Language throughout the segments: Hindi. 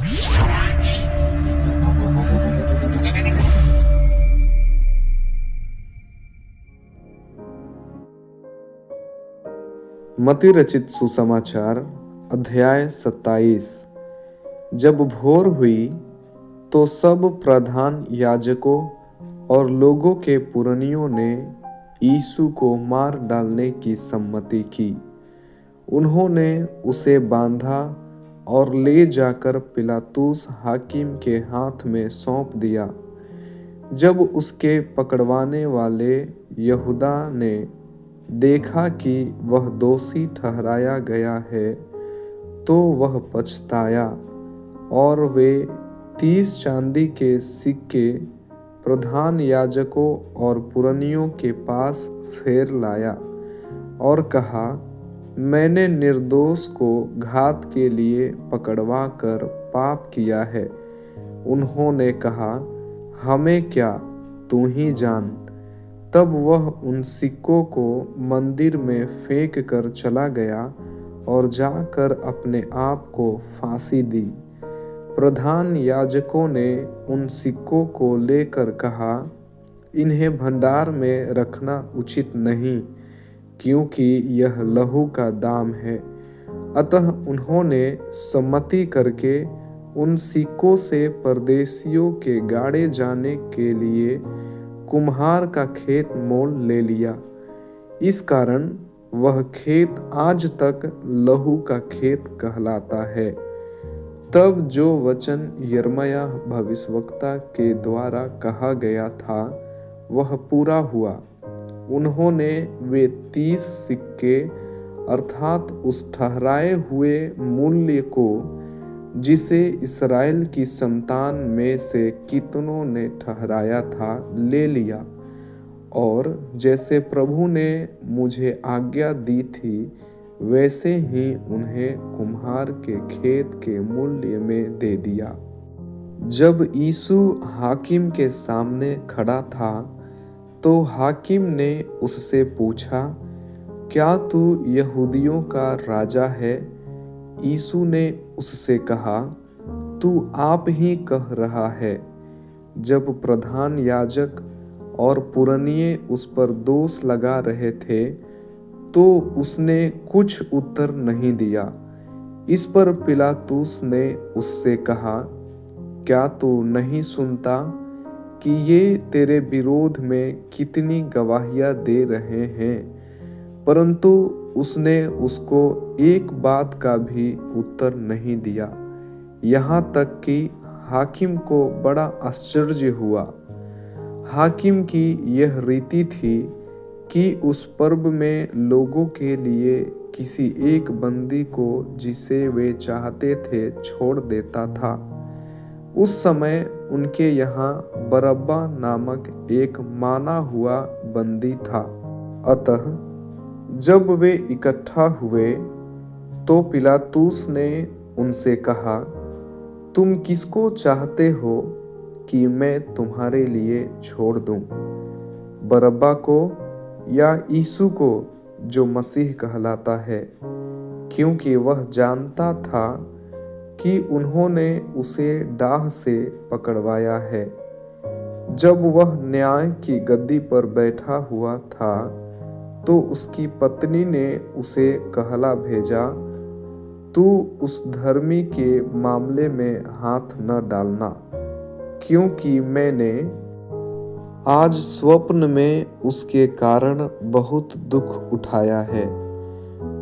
मत्ती रचित सुसमाचार अध्याय 27। जब भोर हुई तो सब प्रधान याजकों और लोगों के पुरनियों ने यीशु को मार डालने की सम्मति की। उन्होंने उसे बांधा और ले जाकर पिलातुस हाकिम के हाथ में सौंप दिया। जब उसके पकड़वाने वाले यहूदा ने देखा कि वह दोषी ठहराया गया है तो वह पछताया और वे 30 चांदी के सिक्के प्रधान याजकों और पुरनियों के पास फेर लाया और कहा, मैंने निर्दोष को घात के लिए पकड़वा कर पाप किया है। उन्होंने कहा, हमें क्या, तू ही जान। तब वह उन सिक्कों को मंदिर में फेंक कर चला गया और जाकर अपने आप को फांसी दी। प्रधान याजकों ने उन सिक्कों को लेकर कहा, इन्हें भंडार में रखना उचित नहीं, क्योंकि यह लहू का दाम है। अतः उन्होंने सम्मति करके उन सिक्कों से परदेशियों के गाड़े जाने के लिए कुम्हार का खेत मोल ले लिया। इस कारण वह खेत आज तक लहू का खेत कहलाता है। तब जो वचन यिर्मयाह भविष्यवक्ता के द्वारा कहा गया था वह पूरा हुआ। उन्होंने वे 30 सिक्के अर्थात उस ठहराए हुए मूल्य को जिसे इस्राएल की संतान में से कितनों ने ठहराया था ले लिया और जैसे प्रभु ने मुझे आज्ञा दी थी वैसे ही उन्हें कुम्हार के खेत के मूल्य में दे दिया। जब यीशु हाकिम के सामने खड़ा था तो हाकिम ने उससे पूछा, क्या तू यहूदियों का राजा है? यीशु ने उससे कहा, तू आप ही कह रहा है। जब प्रधान याजक और पुरनिये उस पर दोष लगा रहे थे तो उसने कुछ उत्तर नहीं दिया। इस पर पिलातुस ने उससे कहा, क्या तू नहीं सुनता कि ये तेरे विरोध में कितनी गवाहियां दे रहे हैं? परंतु उसने उसको एक बात का भी उत्तर नहीं दिया। यहाँ तक कि हाकिम को बड़ा आश्चर्य हुआ। हाकिम की यह रीति थी कि उस पर्व में लोगों के लिए किसी एक बंदी को जिसे वे चाहते थे छोड़ देता था। उस समय उनके यहाँ बरअब्बा नामक एक माना हुआ बंदी था। अतः जब वे इकट्ठा हुए तो पिलातुस ने उनसे कहा, तुम किसको चाहते हो कि मैं तुम्हारे लिए छोड़ दूं, बरअब्बा को या यीशु को जो मसीह कहलाता है? क्योंकि वह जानता था कि उन्होंने उसे डाह से पकड़वाया है। जब वह न्याय की गद्दी पर बैठा हुआ था तो उसकी पत्नी ने उसे कहला भेजा, तू उस धर्मी के मामले में हाथ न डालना, क्योंकि मैंने आज स्वप्न में उसके कारण बहुत दुख उठाया है।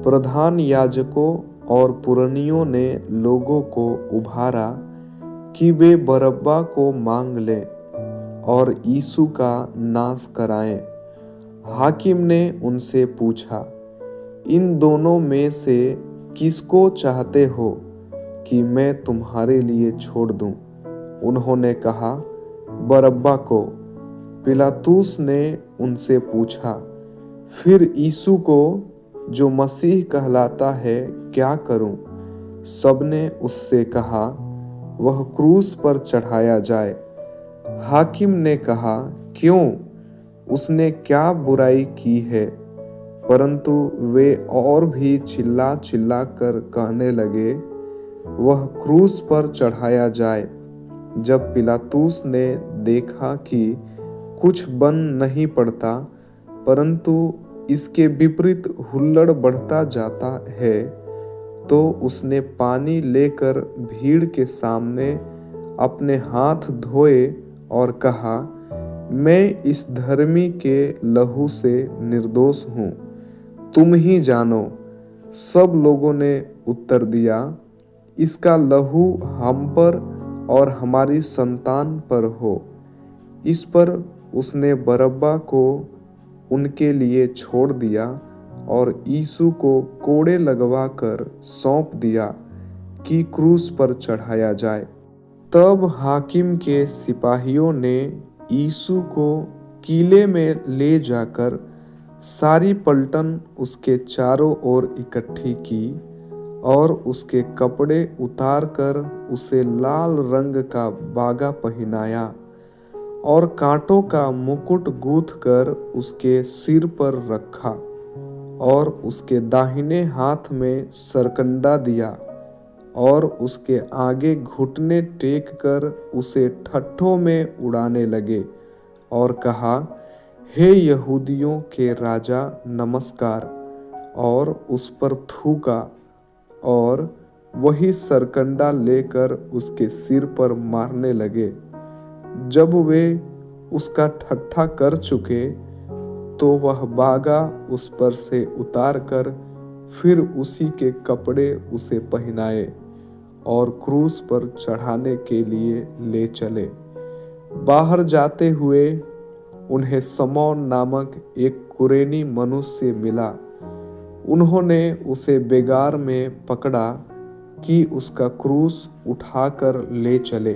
प्रधान याजकों और पुरनियों ने लोगों को उभारा कि वे बरअब्बा को मांग लें और यीशु का नाश कराएं। हाकिम ने उनसे पूछा, इन दोनों में से किसको चाहते हो कि मैं तुम्हारे लिए छोड़ दूं? उन्होंने कहा, बरअब्बा को। पिलातुस ने उनसे पूछा, फिर यीशु को जो मसीह कहलाता है क्या करूं? सबने उससे कहा, वह क्रूस पर चढ़ाया जाए। हाकिम ने कहा, क्यों? उसने क्या बुराई की है? परंतु वे और भी चिल्ला चिल्ला कर कहने लगे, वह क्रूस पर चढ़ाया जाए। जब पिलातुस ने देखा कि कुछ बन नहीं पड़ता, परंतु इसके विपरीत हुल्लड़ बढ़ता जाता है, तो उसने पानी लेकर भीड़ के सामने अपने हाथ धोए और कहा, मैं इस धर्मी के लहू से निर्दोष हूँ, तुम ही जानो। सब लोगों ने उत्तर दिया, इसका लहू हम पर और हमारी संतान पर हो। इस पर उसने बरअब्बा को उनके लिए छोड़ दिया और यीशु को कोड़े लगवाकर सौंप दिया कि क्रूस पर चढ़ाया जाए। तब हाकिम के सिपाहियों ने यीशु को किले में ले जाकर सारी पलटन उसके चारों ओर इकट्ठी की और उसके कपड़े उतारकर उसे लाल रंग का बागा पहनाया और कांटों का मुकुट गूंथ कर उसके सिर पर रखा और उसके दाहिने हाथ में सरकंडा दिया और उसके आगे घुटने टेक कर उसे ठट्ठों में उड़ाने लगे और कहा, हे यहूदियों के राजा नमस्कार, और उस पर थूका और वही सरकंडा लेकर उसके सिर पर मारने लगे। जब वे उसका ठट्ठा कर चुके तो वह बागा उस पर से उतार कर फिर उसी के कपड़े उसे पहनाए और क्रूस पर चढ़ाने के लिए ले चले। बाहर जाते हुए उन्हें समौन नामक एक कुरेनी मनुष्य मिला। उन्होंने उसे बेगार में पकड़ा कि उसका क्रूस उठाकर ले चले।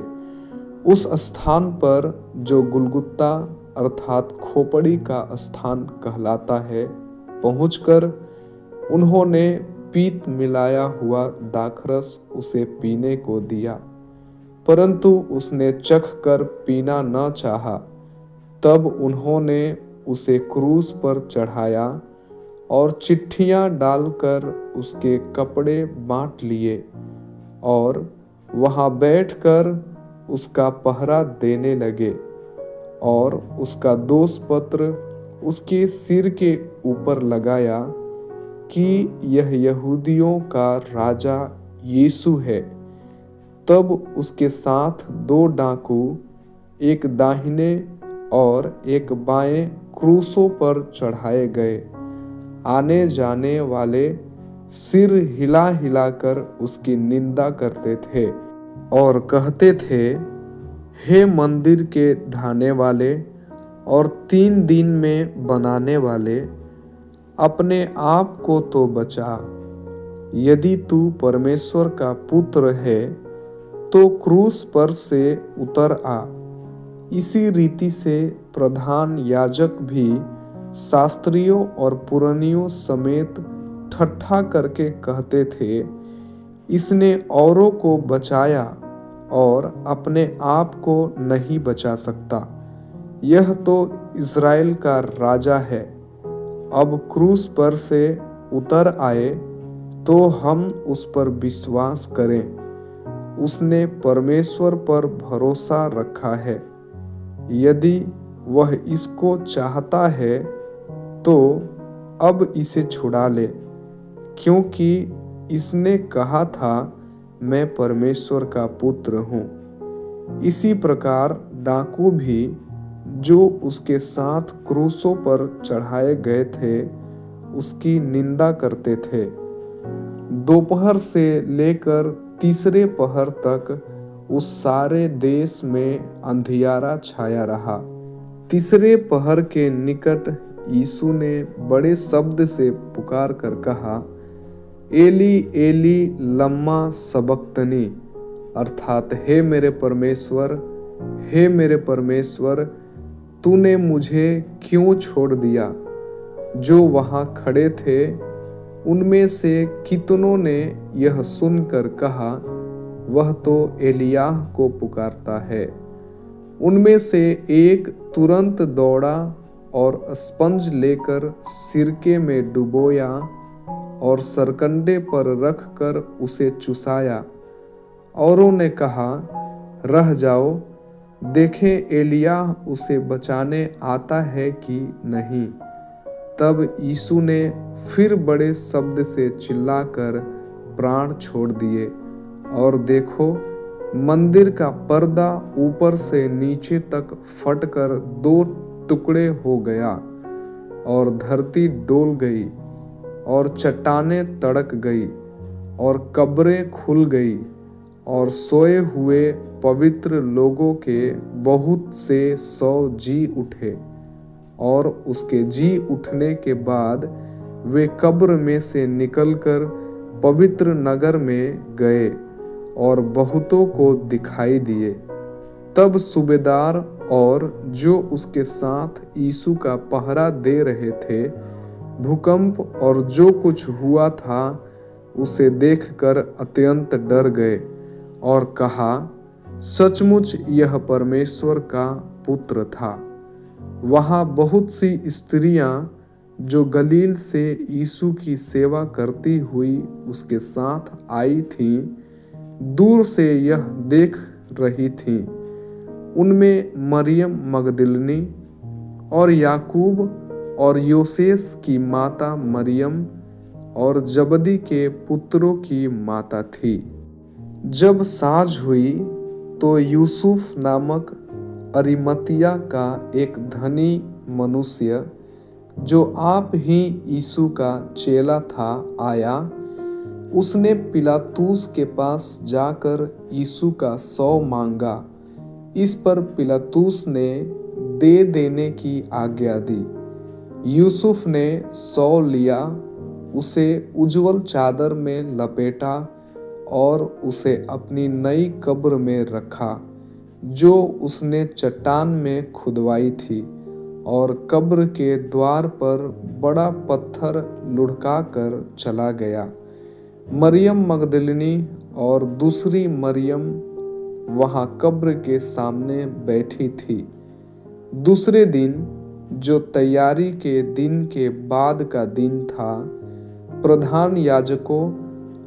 उस स्थान पर जो गुलगुता अर्थात खोपड़ी का स्थान कहलाता है, पहुंचकर उन्होंने पीत मिलाया हुआ दाखरस उसे पीने को दिया, परंतु उसने चख कर पीना न चाहा। तब उन्होंने उसे क्रूस पर चढ़ाया और चिट्ठियां डालकर उसके कपड़े बांट लिए और वहां बैठकर उसका पहरा देने लगे और उसका दोष पत्र उसके सिर के ऊपर लगाया कि यह यहूदियों का राजा यीशु है। तब उसके साथ 2 डाकू, एक दाहिने और एक बाएं क्रूसों पर चढ़ाए गए। आने जाने वाले सिर हिला हिलाकर उसकी निंदा करते थे और कहते थे, हे मंदिर के ढाने वाले और 3 दिन में बनाने वाले, अपने आप को तो बचा। यदि तू परमेश्वर का पुत्र है तो क्रूस पर से उतर आ। इसी रीति से प्रधान याजक भी शास्त्रियों और पुरनियों समेत ठट्ठा करके कहते थे, इसने औरों को बचाया और अपने आप को नहीं बचा सकता। यह तो इज़राइल का राजा है। अब क्रूस पर से उतर आए तो हम उस पर विश्वास करें। उसने परमेश्वर पर भरोसा रखा है। यदि वह इसको चाहता है तो अब इसे छुड़ा ले, क्योंकि इसने कहा था, मैं परमेश्वर का पुत्र हूँ। इसी प्रकार डाकू भी जो उसके साथ क्रूसों पर चढ़ाए गए थे उसकी निंदा करते थे। दोपहर से लेकर तीसरे पहर तक उस सारे देश में अंधियारा छाया रहा। तीसरे पहर के निकट यीशु ने बड़े शब्द से पुकार कर कहा, एली एली लम्मा सबक्तनी, अर्थात हे मेरे परमेश्वर, हे मेरे परमेश्वर, तूने मुझे क्यों छोड़ दिया। जो वहां खड़े थे उनमें से कितनों ने यह सुनकर कहा, वह तो एलियाह को पुकारता है। उनमें से एक तुरंत दौड़ा और स्पंज लेकर सिरके में डुबोया और सरकंडे पर रखकर उसे चुसाया औरों ने कहा, रह जाओ, देखें एलिय्याह उसे बचाने आता है कि नहीं। तब यीशु ने फिर बड़े शब्द से चिल्लाकर प्राण छोड़ दिए, और देखो, मंदिर का पर्दा ऊपर से नीचे तक फटकर 2 टुकड़े हो गया, और धरती डोल गई, और चट्टानें तड़क गई, और कब्रें खुल गई, और सोए हुए पवित्र लोगों के बहुत से 100 जी उठे। और उसके जी उठने के बाद वे कब्र में से निकलकर पवित्र नगर में गए और बहुतों को दिखाई दिए। तब सूबेदार और जो उसके साथ यीशु का पहरा दे रहे थे, भूकंप और जो कुछ हुआ था उसे देखकर अत्यंत डर गए और कहा, सचमुच यह परमेश्वर का पुत्र था। वहाँ बहुत सी स्त्रियां जो गलील से यीशु की सेवा करती हुई उसके साथ आई थीं, दूर से यह देख रही थीं। उनमें मरियम मगदलिनी और याकूब और योसेस की माता मरियम और जबदी के पुत्रों की माता थी। जब साँझ हुई तो यूसुफ नामक अरिमतिया का एक धनी मनुष्य, जो आप ही यीशु का चेला था, आया। उसने पिलातुस के पास जाकर यीशु का 100 मांगा। इस पर पिलातुस ने दे देने की आज्ञा दी। यूसुफ ने 100 लिया, उसे उज्ज्वल चादर में लपेटा और उसे अपनी नई कब्र में रखा, जो उसने चट्टान में खुदवाई थी, और कब्र के द्वार पर बड़ा पत्थर लुढ़काकर चला गया। मरियम मगदलिनी और दूसरी मरियम वहाँ कब्र के सामने बैठी थी। दूसरे दिन, जो तैयारी के दिन के बाद का दिन था, प्रधान याजकों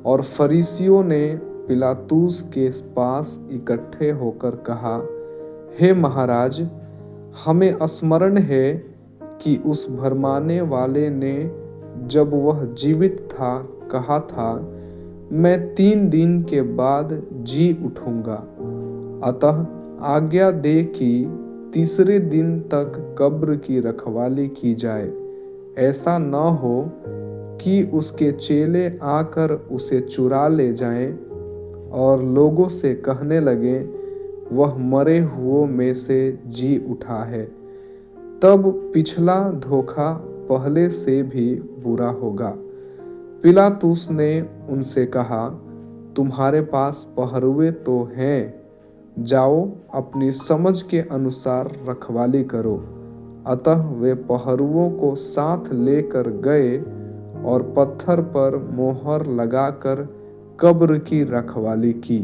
और फरीसियों ने पिलातुस के पास इकट्ठे होकर कहा, हे महाराज, हमें स्मरण है कि उस भरमाने वाले ने जब वह जीवित था कहा था, मैं 3 दिन के बाद जी उठूंगा। अतः आज्ञा दे कि तीसरे दिन तक कब्र की रखवाली की जाए, ऐसा न हो कि उसके चेले आकर उसे चुरा ले जाएं और लोगों से कहने लगे, वह मरे हुओं में से जी उठा है। तब पिछला धोखा पहले से भी बुरा होगा। पिलातुस ने उनसे कहा, तुम्हारे पास पहरुए तो हैं, जाओ अपनी समझ के अनुसार रखवाली करो। अतः वे पहरुओं को साथ लेकर गए और पत्थर पर मोहर लगाकर कब्र की रखवाली की।